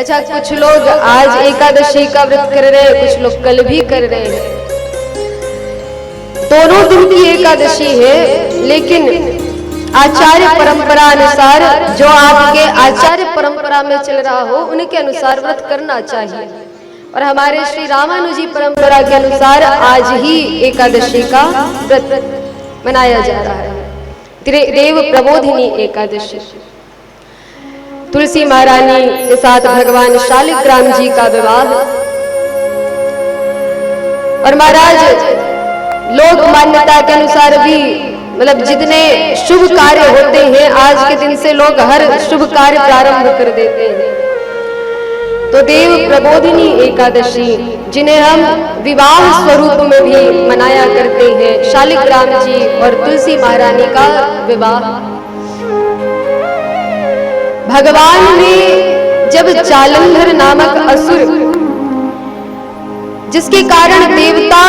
अच्छा, कुछ लोग आज एकादशी का व्रत कर रहे हैं, कुछ लोग कल भी कर रहे हैं। दोनों दिन की एकादशी है, लेकिन आचार्य परंपरा अनुसार जो आपके आचार्य परंपरा में चल रहा हो उनके अनुसार व्रत करना चाहिए। और हमारे श्री रामानुजी परंपरा के अनुसार आज ही एकादशी का व्रत मनाया जा रहा है, देव प्रबोधिनी एकादशी। तुलसी महारानी के साथ भगवान शालिग्राम जी का विवाह। और महाराज लोक मान्यता के अनुसार भी मतलब जितने शुभ कार्य होते हैं आज के दिन से लोग हर शुभ कार्य प्रारंभ कर देते हैं। तो देव प्रबोधिनी एकादशी जिन्हें हम विवाह स्वरूप में भी मनाया करते हैं, शालिग्राम जी और तुलसी महारानी का विवाह। भगवान ने जब जालंधर नामक असुर, जिसके कारण देवता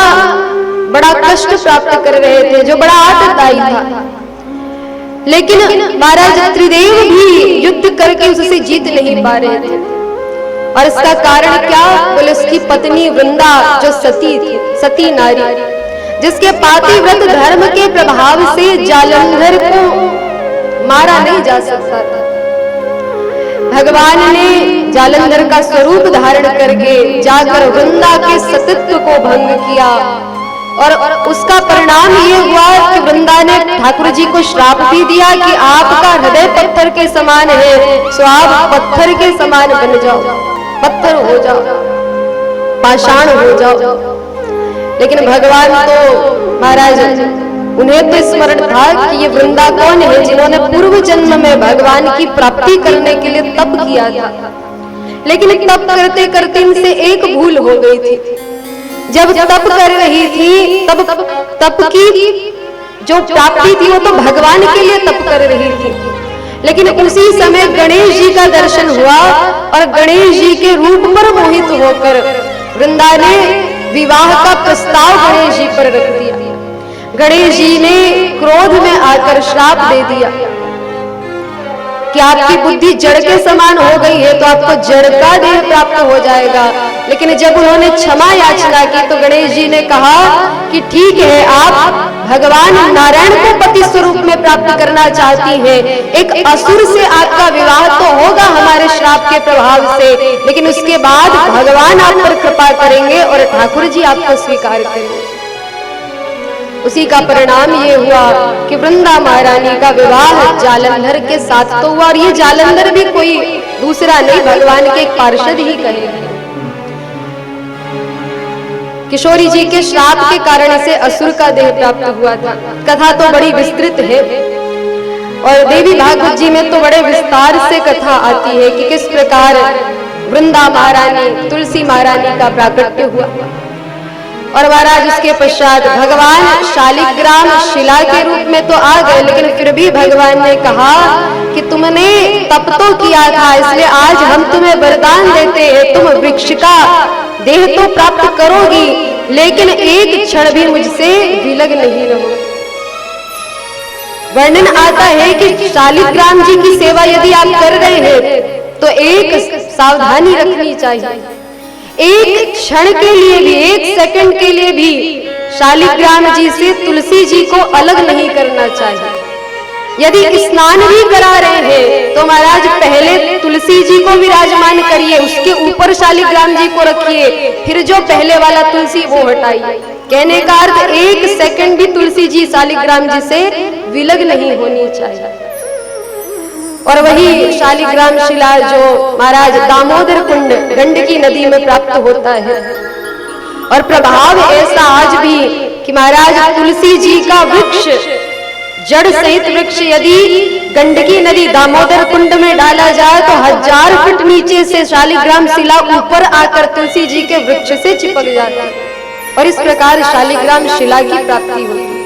बड़ा कष्ट प्राप्त कर रहे थे, जो बड़ा आतताई था, लेकिन महाराज त्रिदेव भी युद्ध करके उससे जीत नहीं पा रहे थे। और इसका कारण क्या? बोले उसकी पत्नी वृंदा जो सती थी, सती नारी, जिसके पातिव्रत धर्म के प्रभाव से जालंधर को मारा नहीं जा सकता था। भगवान ने जालंधर का स्वरूप धारण करके जाकर वृंदा के सतीत्व को भंग किया। और उसका परिणाम ये हुआ कि वृंदा ने ठाकुर जी को श्राप भी दिया कि आपका हृदय पत्थर के समान है, सो आप पत्थर के समान बन जाओ, पत्थर हो जाओ, पाषाण हो जाओ। लेकिन भगवान तो महाराज उन्हें तो स्मरण था कि ये वृंदा कौन है, जिन्होंने पूर्व जन्म में भगवान की प्राप्ति करने के लिए तप किया था। लेकिन तप करते करते इनसे एक भूल हो गई थी। जब तप कर रही थी तप की जो प्राप्ति थी वो तो भगवान के लिए तप कर रही थी। लेकिन उसी समय गणेश जी का दर्शन हुआ और गणेश जी के रूप पर मोहित होकर वृंदा ने विवाह का प्रस्ताव गणेश जी पर रख दिया। गणेश जी ने क्रोध में आकर श्राप दे दिया कि आपकी बुद्धि जड़ के समान हो गई है तो आपको जड़ का देह प्राप्त हो जाएगा। लेकिन जब उन्होंने क्षमा याचना की तो गणेश जी ने कहा कि ठीक है, आप भगवान नारायण को पति स्वरूप में प्राप्त करना चाहती हैं, एक असुर से आपका विवाह तो होगा हमारे श्राप के प्रभाव से, लेकिन उसके बाद भगवान आप पर कृपा करेंगे और ठाकुर जी आपको स्वीकार करेंगे। उसी का परिणाम ये हुआ कि वृंदा महारानी का विवाह जालंधर के साथ तो हुआ। और ये जालंधर भी कोई दूसरा नहीं, भगवान के एक पार्षद ही कहे। किशोरी जी के श्राप के कारण इसे असुर का देह प्राप्त हुआ था। कथा तो बड़ी विस्तृत है और देवी भागवत जी में तो बड़े विस्तार से कथा आती है कि किस प्रकार वृंदा महारानी तुलसी महारानी का प्राकट्य हुआ। और महाराज उसके पश्चात भगवान शालिग्राम शिला के रूप में तो आ गए, लेकिन फिर भी भगवान ने कहा कि तुमने तप तो किया था, इसलिए आज हम तुम्हें वरदान देते हैं, तुम वृक्ष का देह तो प्राप्त करोगी, लेकिन एक क्षण भी मुझसे विलग नहीं रहो। वर्णन आता है कि शालिग्राम जी की सेवा यदि आप कर रहे हैं तो एक सावधानी रखनी चाहिए, एक क्षण के लिए भी, एक सेकंड के लिए भी शालिग्राम जी से तुलसी जी को अलग नहीं करना चाहिए। यदि स्नान भी करा रहे हैं तो महाराज पहले तुलसी जी को विराजमान करिए, उसके ऊपर शालिग्राम जी को रखिए, फिर जो पहले वाला तुलसी वो हटाइए। कहने का अर्थ एक सेकंड भी तुलसी जी शालिग्राम जी से विलग नहीं होनी चाहिए। और वही शालिग्राम शिला जो महाराज दामोदर कुंड गंडकी नदी में प्राप्त होता है। और प्रभाव ऐसा आज भी कि महाराज तुलसी जी का वृक्ष, जड़ सहित वृक्ष यदि गंडकी नदी दामोदर कुंड में डाला जाए तो 1000 फीट नीचे से शालिग्राम शिला ऊपर आकर तुलसी जी के वृक्ष से चिपक जाती है और इस प्रकार शालिग्राम शिला की प्राप्ति होती है।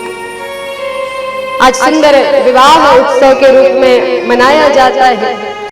आज सुंदर विवाह उत्सव के रूप में मनाया जाता है।